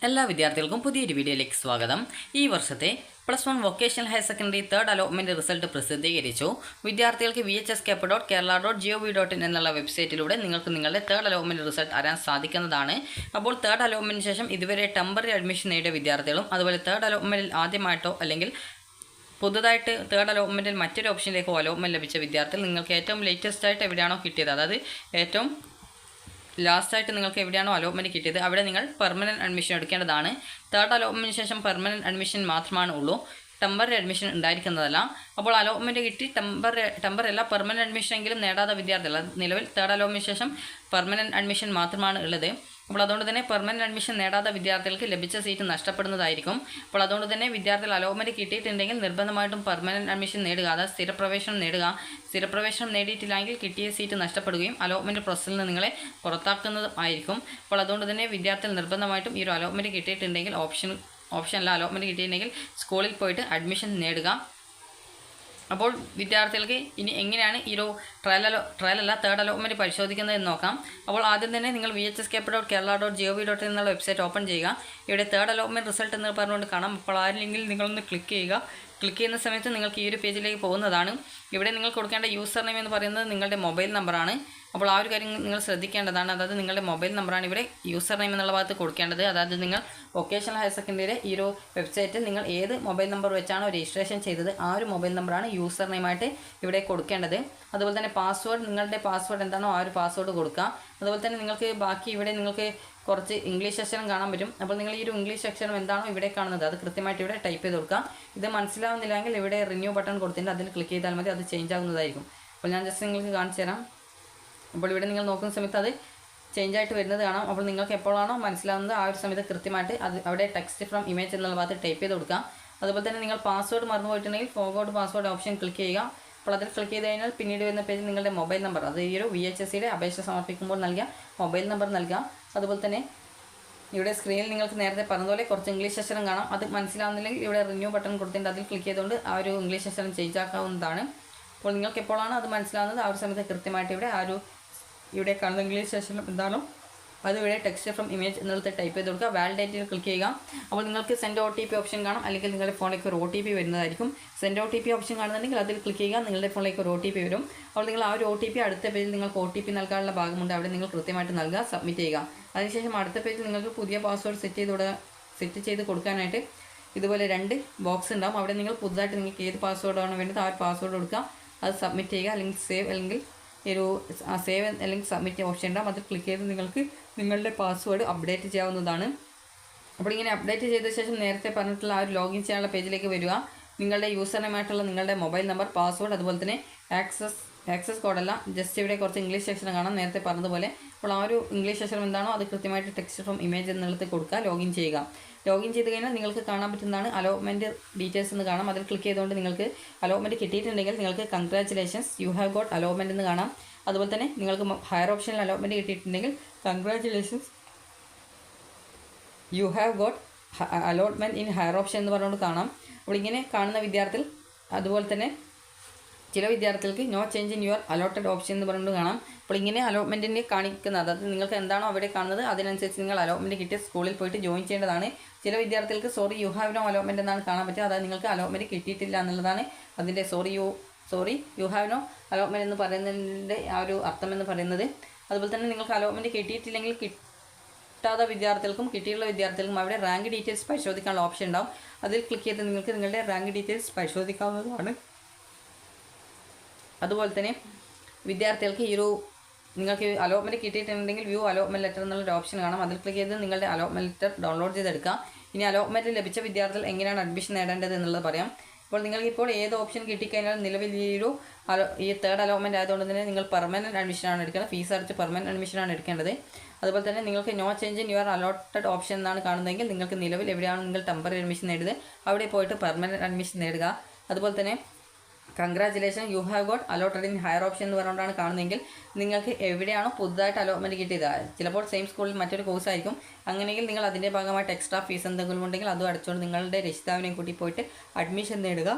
എല്ലാ വിദ്യാർത്ഥികൾക്കും പുതിയൊരു വീഡിയോയിലേക്ക് സ്വാഗതം. ഈ വർഷത്തെ +1 vocational higher secondary third allotment result പ്രസിദ്ധീകരിച്ചു. വിദ്യാർത്ഥികൾക്ക് vhscap.kerala.gov.in എന്നുള്ള വെബ്സൈറ്റിലൂടെ നിങ്ങൾക്ക് നിങ്ങളുടെ തേർഡ് അലോട്ട്മെൻറ്റ് റിസൾട്ട് അറിയാൻ സാധിക്കുന്നതാണ്. അപ്പോൾ തേർഡ് അലോട്ട്മെൻറ്റിന് ശേഷം ഇതുവരെ ടെമ്പററി അഡ്മിഷൻ നേടിയ വിദ്യാർത്ഥികളും അതുപോലെ തേർഡ് അലോട്ട്മെൻറ്റിൽ ആദ്യമായിട്ടോ അല്ലെങ്കിൽ പുതുതായിട്ട് തേർഡ് അലോട്ട്മെൻറ്റിൽ മറ്റൊരു ഓപ്ഷനിലേക്കോ അലോട്ട്മെൻറ്റ് ലഭിച്ച വിദ്യാർത്ഥികൾ നിങ്ങൾക്ക് ഏറ്റവും ലേറ്റസ്റ്റ് ആയിട്ട് എവിടെയാണോ കിട്ടിയത്, അതായത് ഏറ്റവും ലാസ്റ്റായിട്ട് നിങ്ങൾക്ക് എവിടെയാണോ അലോട്ട്മെൻറ്റ് കിട്ടിയത് അവിടെ നിങ്ങൾ പെർമനൻറ്റ് അഡ്മിഷൻ എടുക്കേണ്ടതാണ്. തേർഡ് അലോട്ട്മെൻറ്റിന് ശേഷം പെർമനൻറ്റ് അഡ്മിഷൻ മാത്രമാണ് ഉള്ളൂ, ടെമ്പററി അഡ്മിഷൻ ഉണ്ടായിരിക്കുന്നതല്ല. അപ്പോൾ അലോട്ട്മെൻറ്റ് കിട്ടി ടെമ്പററി അല്ല പെർമനൻറ്റ് അഡ്മിഷൻ എങ്കിലും നേടാത്ത വിദ്യാർത്ഥികൾ, നിലവിൽ തേർഡ് അലോട്ട്മെൻറ്റിന് ശേഷം പെർമനൻറ്റ് അഡ്മിഷൻ മാത്രമാണ് ഉള്ളത്. അപ്പോൾ അതുകൊണ്ട് തന്നെ പെർമനൻറ്റ് അഡ്മിഷൻ നേടാത്ത വിദ്യാർത്ഥികൾക്ക് ലഭിച്ച സീറ്റ് നഷ്ടപ്പെടുന്നതായിരിക്കും. അപ്പോൾ അതുകൊണ്ട് തന്നെ വിദ്യാർത്ഥികൾ അലോട്ട്മെൻറ്റ് കിട്ടിയിട്ടുണ്ടെങ്കിൽ നിർബന്ധമായിട്ടും പെർമനൻറ്റ് അഡ്മിഷൻ നേടുക, അതായത് സ്ഥിരപ്രവേശനം നേടുക. സ്ഥിരപ്രവേശനം നേടിയിട്ടില്ലെങ്കിൽ കിട്ടിയ സീറ്റ് നഷ്ടപ്പെടുകയും അലോട്ട്മെൻറ്റ് പ്രോസസ്സിൽ നിന്ന് നിങ്ങളെ പുറത്താക്കുന്നതും ആയിരിക്കും. അപ്പോൾ അതുകൊണ്ട് തന്നെ വിദ്യാർത്ഥികൾ നിർബന്ധമായിട്ടും ഈ ഒരു അലോട്ട്മെൻറ്റ് കിട്ടിയിട്ടുണ്ടെങ്കിൽ ഓപ്ഷനല്ല അലോട്ട്മെൻറ്റ് കിട്ടിയിട്ടുണ്ടെങ്കിൽ സ്കൂളിൽ പോയിട്ട് അഡ്മിഷൻ നേടുക. അപ്പോൾ വിദ്യാർത്ഥികൾക്ക് ഇനി എങ്ങനെയാണ് ഈ ഒരു ട്രയലല്ല തേർഡ് അലോട്ട്മെൻറ്റ് പരിശോധിക്കുന്നത് എന്ന് നോക്കാം. അപ്പോൾ ആദ്യം തന്നെ നിങ്ങൾ vhscap.kerala.gov.in എന്നുള്ള വെബ്സൈറ്റ് ഓപ്പൺ ചെയ്യുക. ഇവിടെ തേർഡ് അലോട്ട്മെൻറ്റ് റിസൾട്ട് എന്ന് പറഞ്ഞുകൊണ്ട് കാണാം. അപ്പോൾ ആ ലിങ്കിൽ നിങ്ങളൊന്ന് ക്ലിക്ക് ചെയ്യുക. ക്ലിക്ക് ചെയ്യുന്ന സമയത്ത് നിങ്ങൾക്ക് ഈ ഒരു പേജിലേക്ക് പോകുന്നതാണ്. ഇവിടെ നിങ്ങൾ കൊടുക്കേണ്ട യൂസർ നെയിം എന്ന് പറയുന്നത് നിങ്ങളുടെ മൊബൈൽ നമ്പറാണ്. അപ്പോൾ ആ ഒരു കാര്യം നിങ്ങൾ ശ്രദ്ധിക്കേണ്ടതാണ്. അതായത് നിങ്ങളുടെ മൊബൈൽ നമ്പറാണ് ഇവിടെ യൂസർ നെയിം എന്നുള്ള ഭാഗത്ത് കൊടുക്കേണ്ടത്. അതായത് നിങ്ങൾ വൊക്കേഷണൽ ഹയർ സെക്കൻഡറിയുടെ ഈ ഒരു വെബ്സൈറ്റിൽ നിങ്ങൾ ഏത് മൊബൈൽ നമ്പർ വെച്ചാണോ രജിസ്ട്രേഷൻ ചെയ്തത് ആ ഒരു മൊബൈൽ നമ്പറാണ് യൂസർ നെയിമായിട്ട് ഇവിടെ കൊടുക്കേണ്ടത്. അതുപോലെ തന്നെ പാസ്വേഡ്, നിങ്ങളുടെ പാസ്വേഡ് എന്താണോ ആ ഒരു പാസ്വേഡ് കൊടുക്കുക. അതുപോലെ തന്നെ നിങ്ങൾക്ക് ബാക്കി ഇവിടെ നിങ്ങൾക്ക് കുറച്ച് ഇംഗ്ലീഷ് അക്ഷരം കാണാൻ പറ്റും. അപ്പോൾ നിങ്ങൾ ഈ ഒരു ഇംഗ്ലീഷ് അക്ഷരം എന്താണോ ഇവിടെ കാണുന്നത് അത് കൃത്യമായിട്ട് ഇവിടെ ടൈപ്പ് ചെയ്ത് കൊടുക്കുക. ഇത് മനസ്സിലാവുന്നില്ലെങ്കിൽ ഇവിടെ റിന്യൂ ബട്ടൺ കൊടുത്തിട്ട് അതിൽ ക്ലിക്ക് ചെയ്താൽ മതി, അത് ചേഞ്ച് ആകുന്നതായിരിക്കും. അപ്പോൾ ഞാൻ ജസ്റ്റ് നിങ്ങൾക്ക് കാണിച്ചു തരാം. അപ്പോൾ ഇവിടെ നിങ്ങൾ നോക്കുന്ന സമയത്ത് അത് ചേഞ്ച് ആയിട്ട് വരുന്നത് കാണാം. അപ്പോൾ നിങ്ങൾക്ക് എപ്പോഴാണോ മനസ്സിലാവുന്നത് ആ ഒരു സമയത്ത് കൃത്യമായിട്ട് അത് അവിടെ ടെക്സ്റ്റ് ഫ്രം ഇമേജ് എന്നുള്ള ഭാഗത്ത് ടൈപ്പ് ചെയ്ത് കൊടുക്കുക. അതുപോലെ തന്നെ നിങ്ങൾ പാസ്വേഡ് മറന്നു പോയിട്ടുണ്ടെങ്കിൽ ഫോർഗോട്ട് പാസ്വേഡ് ഓപ്ഷൻ ക്ലിക്ക് ചെയ്യുക. അപ്പോൾ അതിൽ ക്ലിക്ക് ചെയ്ത് കഴിഞ്ഞാൽ പിന്നീട് വരുന്ന പേജിൽ നിങ്ങളുടെ മൊബൈൽ നമ്പർ, അത് ഈ ഒരു VHSCയുടെ അപേക്ഷ സമർപ്പിക്കുമ്പോൾ നൽകിയ മൊബൈൽ നമ്പർ നൽകുക. അതുപോലെ തന്നെ ഇവിടെ സ്ക്രീനിൽ നിങ്ങൾക്ക് നേരത്തെ പറഞ്ഞതുപോലെ കുറച്ച് ഇംഗ്ലീഷ് അക്ഷരം കാണാം. അത് മനസ്സിലാവുന്നില്ലെങ്കിൽ ഇവിടെ റിന്യൂ ബട്ടൺ കൊടുത്തിട്ട് അതിൽ ക്ലിക്ക് ചെയ്തുകൊണ്ട് ആ ഒരു ഇംഗ്ലീഷ് അക്ഷരം ചേഞ്ച് ആക്കാവുന്നതാണ്. അപ്പോൾ നിങ്ങൾക്ക് എപ്പോഴാണ് അത് മനസ്സിലാവുന്നത് ആ ഒരു സമയത്ത് കൃത്യമായിട്ട് ഇവിടെ കാണുന്ന ഇംഗ്ലീഷ് അക്ഷരം എന്താണോ അത് ഇവിടെ ടെക്സ്റ്റ് ഫ്രം ഇമേജ് എന്നുള്ളത് ടൈപ്പ് ചെയ്ത് കൊടുക്കുക. വാലിഡേറ്റിൽ ക്ലിക്ക് ചെയ്യുക. അപ്പോൾ നിങ്ങൾക്ക് സെൻഡ് OTP ഓപ്ഷൻ കാണാം, അല്ലെങ്കിൽ നിങ്ങളുടെ ഫോണിലേക്ക് ഒരു OTP വരുന്നതായിരിക്കും. സെൻഡ് OTP ഓപ്ഷൻ കാണുന്നുണ്ടെങ്കിൽ അതിൽ ക്ലിക്ക് ചെയ്യുക, നിങ്ങളുടെ ഫോണിലേക്ക് ഒരു OTP വരും. അപ്പോൾ നിങ്ങൾ ആ ഒരു OTP അടുത്ത പേജിൽ നിങ്ങൾക്ക് OTP നൽകാനുള്ള ഭാഗമുണ്ട്, അവിടെ നിങ്ങൾ കൃത്യമായിട്ട് നൽകുക, സബ്മിറ്റ് ചെയ്യുക. അതിനുശേഷം അടുത്ത പേജിൽ നിങ്ങൾക്ക് പുതിയ പാസ്വേഡ് സെറ്റ് ചെയ്ത് കൊടുക്കാനായിട്ട് ഇതുപോലെ 2 ബോക്സ് ഉണ്ടാകും. അവിടെ നിങ്ങൾ പുതുതായിട്ട് നിങ്ങൾക്ക് ഏത് പാസ്വേഡാണ് വേണ്ടത് ആ ഒരു പാസ്വേഡ് കൊടുക്കുക, അത് സബ്മിറ്റ് ചെയ്യുക. അല്ലെങ്കിൽ സേവ് അല്ലെങ്കിൽ സബ്മിറ്റ് ഓപ്ഷൻ ഉണ്ടാകും, അത് ക്ലിക്ക് ചെയ്ത് നിങ്ങൾക്ക് നിങ്ങളുടെ പാസ്വേഡ് അപ്ഡേറ്റ് ചെയ്യാവുന്നതാണ്. അപ്പോൾ ഇങ്ങനെ അപ്ഡേറ്റ് ചെയ്ത ശേഷം നേരത്തെ പറഞ്ഞിട്ടുള്ള ആ ഒരു ലോഗിൻ ചെയ്യാനുള്ള പേജിലേക്ക് വരിക. നിങ്ങളുടെ യൂസർ നെയിമായിട്ടുള്ള നിങ്ങളുടെ മൊബൈൽ നമ്പർ, പാസ്വേഡ്, അതുപോലെ തന്നെ ആക്സസ് കോഡല്ല, ജസ്റ്റ് ഇവിടെ കുറച്ച് ഇംഗ്ലീഷ് അക്ഷരം കാണാം നേരത്തെ പറഞ്ഞതുപോലെ. അപ്പോൾ ആ ഒരു ഇംഗ്ലീഷ് അക്ഷരം എന്താണോ അത് കൃത്യമായിട്ട് ടെക്സ്റ്റ് ഫ്രം ഇമേജ് എന്നുള്ളത് കൊടുക്കുക, ലോഗിൻ ചെയ്യുക. ലോഗിൻ ചെയ്ത് കഴിഞ്ഞാൽ നിങ്ങൾക്ക് കാണാൻ പറ്റുന്നതാണ് അലോട്ട്മെൻറ്റ് ഡീറ്റെയിൽസ് എന്ന് കാണാം. അതിൽ ക്ലിക്ക് ചെയ്തുകൊണ്ട് നിങ്ങൾക്ക് അലോട്ട്മെൻറ്റ് കിട്ടിയിട്ടുണ്ടെങ്കിൽ നിങ്ങൾക്ക് congratulations you have got allotment എന്ന് കാണാം. അതുപോലെ തന്നെ നിങ്ങൾക്ക് ഹയർ ഓപ്ഷനിൽ അലോട്ട്മെൻറ്റ് കിട്ടിയിട്ടുണ്ടെങ്കിൽ congratulations you have got allotment in higher option എന്ന് പറഞ്ഞുകൊണ്ട് കാണാം. അപ്പോൾ ഇങ്ങനെ കാണുന്ന വിദ്യാർത്ഥികൾ, അതുപോലെ തന്നെ ചില വിദ്യാർത്ഥികൾക്ക് no change in your allotted option എന്ന് പറഞ്ഞുകൊണ്ട് കാണാം. അപ്പോൾ ഇങ്ങനെ അലോട്ട്മെൻറ്റിനെ കാണിക്കുന്നത്, അതായത് നിങ്ങൾക്ക് എന്താണോ അവിടെ കാണുന്നത് അതിനനുസരിച്ച് നിങ്ങൾ അലോട്ട്മെൻറ്റ് കിട്ടിയ സ്കൂളിൽ പോയിട്ട് ജോയിൻ ചെയ്യേണ്ടതാണ്. ചില വിദ്യാർത്ഥികൾക്ക് sorry you have no allotment എന്നാണ് കാണാൻ പറ്റുക, അതായത് നിങ്ങൾക്ക് അലോട്ട്മെൻറ്റ് കിട്ടിയിട്ടില്ല എന്നുള്ളതാണ് അതിൻ്റെ sorry you have no allotment എന്ന് പറയുന്നതിൻ്റെ ആ ഒരു അർത്ഥം എന്ന് പറയുന്നത്. അതുപോലെ തന്നെ നിങ്ങൾക്ക് അലോട്ട്മെൻറ്റ് കിട്ടിയിട്ടില്ലെങ്കിൽ കിട്ടാത്ത വിദ്യാർത്ഥികൾക്കും കിട്ടിയുള്ള വിദ്യാർത്ഥികൾക്കും അവിടെ റാങ്ക് ഡീറ്റെയിൽസ് പരിശോധിക്കാനുള്ള ഓപ്ഷൻ ഉണ്ടാവും. അതിൽ ക്ലിക്ക് ചെയ്ത് നിങ്ങൾക്ക് നിങ്ങളുടെ റാങ്ക് ഡീറ്റെയിൽസ് പരിശോധിക്കാവുന്നതാണ്. അതുപോലെ തന്നെ വിദ്യാർത്ഥികൾക്ക് നിങ്ങൾക്ക് അലോട്ട്മെൻറ്റ് കിട്ടിയിട്ടുണ്ടെങ്കിൽ വ്യൂ അലോട്ട്മെൻറ്റ് ലെറ്റർ എന്നുള്ളൊരു ഓപ്ഷൻ കാണാം. അതിൽ ക്ലിക്ക് ചെയ്ത് നിങ്ങളുടെ അലോട്ട്മെൻറ്റ് ലെറ്റർ ഡൗൺലോഡ് ചെയ്തെടുക്കുക. ഇനി അലോട്ട്മെൻറ്റ് ലഭിച്ച വിദ്യാർത്ഥികൾ എങ്ങനെയാണ് അഡ്മിഷൻ നേടേണ്ടത് എന്നുള്ളത് പറയാം. അപ്പോൾ നിങ്ങൾക്കിപ്പോൾ ഏത് ഓപ്ഷൻ കിട്ടിക്കഴിഞ്ഞാൽ നിലവിൽ ഈ തേർഡ് അലോട്ട്മെൻറ്റ് ആയതുകൊണ്ട് തന്നെ നിങ്ങൾ പെർമനൻറ്റ് അഡ്മിഷനാണ് എടുക്കുന്നത്, ഫീസ് അടച്ച് പെർമനൻറ്റ് അഡ്മിഷനാണ് എടുക്കേണ്ടത്. അതുപോലെ തന്നെ നിങ്ങൾക്ക് no change in your allotted option എന്നാണ് കാണുന്നതെങ്കിൽ നിങ്ങൾക്ക് നിലവിൽ എവിടെയാണ് നിങ്ങൾ ടെമ്പററി അഡ്മിഷൻ നേടുന്നത് അവിടെ പോയിട്ട് പെർമനൻറ്റ് അഡ്മിഷൻ നേടുക. അതുപോലെ തന്നെ congratulation U have got allotted in higher option എന്ന് പറഞ്ഞുകൊണ്ടാണ് കാണുന്നതെങ്കിൽ നിങ്ങൾക്ക് എവിടെയാണോ പുതുതായിട്ട് അലോട്ട്മെൻറ്റ് കിട്ടിയത്, ചിലപ്പോൾ സെയിം സ്കൂളിൽ മറ്റൊരു കോഴ്സ് ആയിരിക്കും, അങ്ങനെയെങ്കിൽ നിങ്ങൾ അതിൻ്റെ ഭാഗമായിട്ട് എക്സ്ട്രാ ഫീസ് എന്തെങ്കിലും ഉണ്ടെങ്കിൽ അതും അടച്ചുകൊണ്ട് നിങ്ങളുടെ രക്ഷിതാവിനെയും കൂട്ടി പോയിട്ട് അഡ്മിഷൻ നേടുക.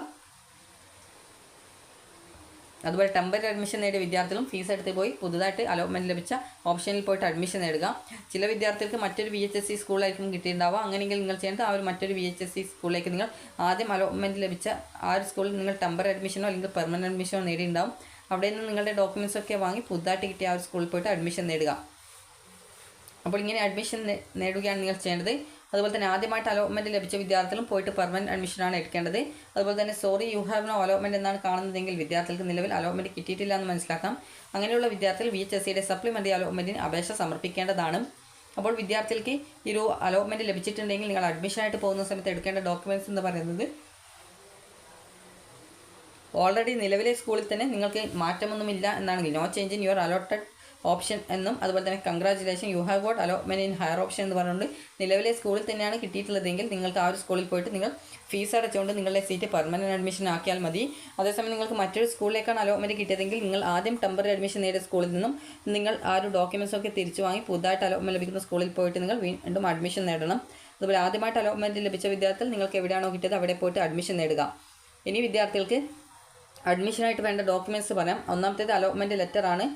അതുപോലെ ടെമ്പററി അഡ്മിഷൻ നേടിയ വിദ്യാർത്ഥികളും ഫീസ് എടുത്ത് പോയി പുതുതായിട്ട് അലോട്ട്മെൻറ്റ് ലഭിച്ച ഓപ്ഷനിൽ പോയിട്ട് അഡ്മിഷൻ നേടുക. ചില വിദ്യാർത്ഥികൾക്ക് മറ്റൊരു VHSE സ്കൂളിലായിരിക്കും കിട്ടിയിട്ടുണ്ടാവുക. അങ്ങനെയെങ്കിൽ നിങ്ങൾ ചെയ്യേണ്ടത് ആ ഒരു മറ്റൊരു VHSE സ്കൂളിലേക്ക് നിങ്ങൾ ആദ്യം അലോട്ട്മെൻറ്റ് ലഭിച്ച ആ ഒരു സ്കൂളിൽ നിങ്ങൾ ടെമ്പററി അഡ്മിഷനോ അല്ലെങ്കിൽ പെർമനൻറ്റ് അഡ്മിഷനോ നേടിയിട്ടുണ്ടാവും. അവിടെ നിന്ന് നിങ്ങളുടെ ഡോക്യുമെൻറ്റ്സ് ഒക്കെ വാങ്ങി പുതുതായിട്ട് കിട്ടിയ ആ ഒരു സ്കൂളിൽ പോയിട്ട് അഡ്മിഷൻ നേടുക. അപ്പോൾ ഇങ്ങനെ അഡ്മിഷൻ നേടുകയാണ് നിങ്ങൾ ചെയ്യേണ്ടത്. അതുപോലെ തന്നെ ആദ്യമായിട്ട് അലോട്ട്മെൻറ്റ് ലഭിച്ച വിദ്യാർത്ഥികളും പോയിട്ട് പെർമനൻറ്റ് അഡ്മിഷനാണ് എടുക്കേണ്ടത്. അതുപോലെ തന്നെ sorry you have no allotment എന്നാണ് കാണുന്നതെങ്കിൽ വിദ്യാർത്ഥികൾക്ക് നിലവിൽ അലോട്ട്മെൻറ്റ് കിട്ടിയിട്ടില്ല എന്ന് മനസ്സിലാക്കാം. അങ്ങനെയുള്ള വിദ്യാർത്ഥികൾ VHSEയുടെ സപ്ലിമെൻ്ററി അലോട്ട്മെൻറ്റിന് അപേക്ഷ സമർപ്പിക്കേണ്ടതാണ്. അപ്പോൾ വിദ്യാർത്ഥികൾക്ക് ഈ ഒരു അലോട്ട്മെൻറ്റ് ലഭിച്ചിട്ടുണ്ടെങ്കിൽ നിങ്ങൾ അഡ്മിഷനായിട്ട് പോകുന്ന സമയത്ത് എടുക്കേണ്ട ഡോക്യുമെൻറ്റ്സ് എന്ന് പറയുന്നത് ഓൾറെഡി നിലവിലെ സ്കൂളിൽ തന്നെ നിങ്ങൾക്ക് മാറ്റമൊന്നുമില്ല എന്നാണെങ്കിൽ no change in your allotted option എന്നും അതുപോലെ തന്നെ congratulation you have got allotment in higher option എന്ന് പറഞ്ഞുകൊണ്ട് നിലവിലെ സ്കൂളിൽ തന്നെയാണ് കിട്ടിയിട്ടുള്ളതെങ്കിൽ നിങ്ങൾക്ക് ആ ഒരു സ്കൂളിൽ പോയിട്ട് നിങ്ങൾ ഫീസ് അടച്ചുകൊണ്ട് നിങ്ങളുടെ സീറ്റ് പെർമനൻറ്റ് അഡ്മിഷൻ ആക്കിയാൽ മതി. അതേസമയം നിങ്ങൾക്ക് മറ്റൊരു സ്കൂളിലേക്കാണ് അലോട്ട്മെൻറ്റ് കിട്ടിയതെങ്കിൽ നിങ്ങൾ ആദ്യം ടെമ്പററി അഡ്മിഷൻ നേടിയ സ്കൂളിൽ നിന്നും നിങ്ങൾ ആ ഒരു ഡോക്യുമെൻറ്റ്സ് ഒക്കെ തിരിച്ചു വാങ്ങി പുതുതായിട്ട് അലോട്ട്മെൻറ്റ് ലഭിക്കുന്ന സ്കൂളിൽ പോയിട്ട് നിങ്ങൾ വീണ്ടും അഡ്മിഷൻ നേടണം. അതുപോലെ ആദ്യമായിട്ട് അലോട്ട്മെൻറ്റ് ലഭിച്ച വിദ്യാർത്ഥികൾ നിങ്ങൾക്ക് എവിടെയാണോ കിട്ടിയത് അവിടെ പോയിട്ട് അഡ്മിഷൻ നേടുക. ഇനി വിദ്യാർത്ഥികൾക്ക് അഡ്മിഷനായിട്ട് വേണ്ട ഡോക്യുമെൻറ്റ്സ് പറയാം. ഒന്നാമത്തേത് അലോട്ട്മെൻറ്റ് ലെറ്ററാണ്.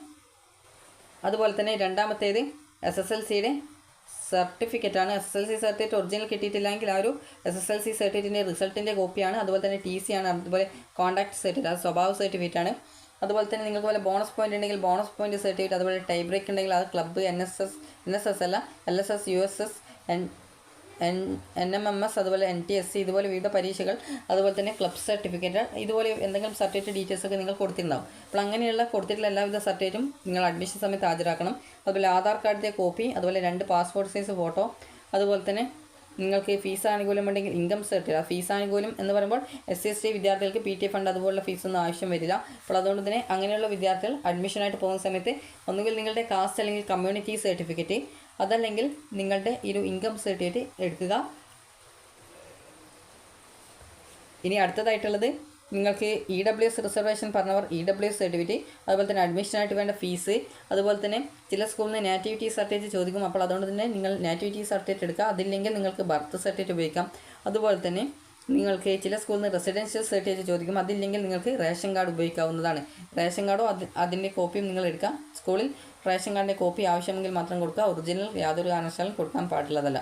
അതുപോലെ തന്നെ രണ്ടാമത്തേത് SSLCയുടെ സർട്ടിഫിക്കറ്റാണ്. SSLC സർട്ടിഫിക്കറ്റ് ഒറിജിനൽ കിട്ടിയിട്ടില്ലെങ്കിൽ ആ ഒരു SSLC സർട്ടിഫിക്കറ്റിൻ്റെ റിസൾട്ടിൻ്റെ കോപ്പിയാണ്. അതുപോലെ തന്നെ TC ആണ്. അതുപോലെ കോൺടാക്ട് സർട്ടിഫിക്കറ്റ്, അത് സ്വഭാവ സർട്ടിഫിക്കറ്റാണ്. അതുപോലെ തന്നെ നിങ്ങൾക്ക് പോലെ ബോണസ് പോയിൻ്റ് ഉണ്ടെങ്കിൽ ബോണസ് പോയിൻ്റ് സർട്ടിഫിക്കറ്റ്, അതുപോലെ ടൈ ബ്രേക്ക് ഉണ്ടെങ്കിൽ അത് ക്ലബ്ബ് NSS അല്ല LSS USS NMMS അതുപോലെ NTSC ഇതുപോലെ വിവിധ പരീക്ഷകൾ, അതുപോലെ തന്നെ ക്ലബ് സർട്ടിഫിക്കറ്റ്, ഇതുപോലെ എന്തെങ്കിലും സർട്ടിഫിക്കറ്റ് ഡീറ്റെയിൽസ് ഒക്കെ നിങ്ങൾ കൊടുത്തിട്ടുണ്ടാവും. അപ്പോൾ അങ്ങനെയുള്ള കൊടുത്തിട്ടുള്ള എല്ലാവിധ സർട്ടിഫിക്കറ്റും നിങ്ങൾ അഡ്മിഷൻ സമയത്ത് ഹാജരാക്കണം. അതുപോലെ ആധാർ കാർഡിൻ്റെ കോപ്പി, അതുപോലെ 2 പാസ്പോർട്ട് സൈസ് ഫോട്ടോ, അതുപോലെ തന്നെ നിങ്ങൾക്ക് ഫീസ് ആനുകൂല്യം ഉണ്ടെങ്കിൽ ഇൻകം സർട്ടിഫിക്കറ്റ്. ഫീസ് ആനുകൂല്യം എന്ന് പറയുമ്പോൾ SC/ST വിദ്യാർത്ഥികൾക്ക് PT ഫണ്ട് അതുപോലുള്ള ഫീസൊന്നും ആവശ്യം വരില്ല. അപ്പോൾ അതുകൊണ്ട് തന്നെ അങ്ങനെയുള്ള വിദ്യാർത്ഥികൾ അഡ്മിഷനായിട്ട് പോകുന്ന സമയത്ത് ഒന്നുകിൽ നിങ്ങളുടെ കാസ്റ്റ് അല്ലെങ്കിൽ കമ്മ്യൂണിറ്റി സർട്ടിഫിക്കറ്റ്, അതല്ലെങ്കിൽ നിങ്ങളുടെ ഈ ഒരു ഇൻകം സർട്ടിഫിക്കറ്റ് എടുക്കുക. ഇനി അടുത്തതായിട്ടുള്ളത് നിങ്ങൾക്ക് EWS റിസർവേഷൻ പറഞ്ഞവർ EWS സർട്ടിഫിക്കറ്റ്, അതുപോലെ തന്നെ അഡ്മിഷനായിട്ട് വേണ്ട ഫീസ്, അതുപോലെ തന്നെ ചില സ്കൂളിൽ നിന്ന് നാറ്റിവിറ്റി സർട്ടിഫിക്കറ്റ് ചോദിക്കും. അപ്പോൾ അതുകൊണ്ട് തന്നെ നിങ്ങൾ നാറ്റിവിറ്റി സർട്ടിഫിക്കറ്റ് എടുക്കുക. അതില്ലെങ്കിൽ നിങ്ങൾക്ക് ബർത്ത് സർട്ടിഫിക്കറ്റ് ഉപയോഗിക്കാം. അതുപോലെ തന്നെ നിങ്ങൾക്ക് ചില സ്കൂളിൽ നിന്ന് റെസിഡൻഷ്യൽ സർട്ടിഫിക്കറ്റ് ചോദിക്കും. അതില്ലെങ്കിൽ നിങ്ങൾക്ക് റേഷൻ കാർഡ് ഉപയോഗിക്കാവുന്നതാണ്. റേഷൻ കാർഡോ അതിൻ്റെ കോപ്പിയും നിങ്ങൾ എടുക്കുക. സ്കൂളിൽ റേഷൻ കാർഡിൻ്റെ കോപ്പി ആവശ്യമെങ്കിൽ മാത്രം കൊടുക്കുക. ഒറിജിനൽ യാതൊരു കാരണവശാലും കൊടുക്കാൻ പാടുള്ളതല്ല.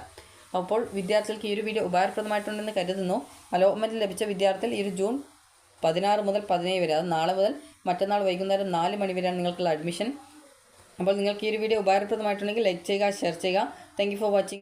അപ്പോൾ വിദ്യാർത്ഥികൾക്ക് ഈ ഒരു വീഡിയോ ഉപകാരപ്രദമായിട്ടുണ്ടെന്ന് കരുതുന്നു. അലോട്ട്മെൻറ്റ് ലഭിച്ച വിദ്യാർത്ഥികൾ ഈ ഒരു ജൂൺ 16 മുതൽ 17 വരെ, അത് നാളെ മുതൽ മറ്റന്നാൾ വൈകുന്നേരം 4 മണി വരെയാണ് നിങ്ങൾക്കുള്ള അഡ്മിഷൻ. അപ്പോൾ നിങ്ങൾക്ക് ഈ ഒരു വീഡിയോ ഉപകാരപ്രദമായിട്ടുണ്ടെങ്കിൽ ലൈക്ക് ചെയ്യുക, ഷെയർ ചെയ്യുക. Thank you for watching.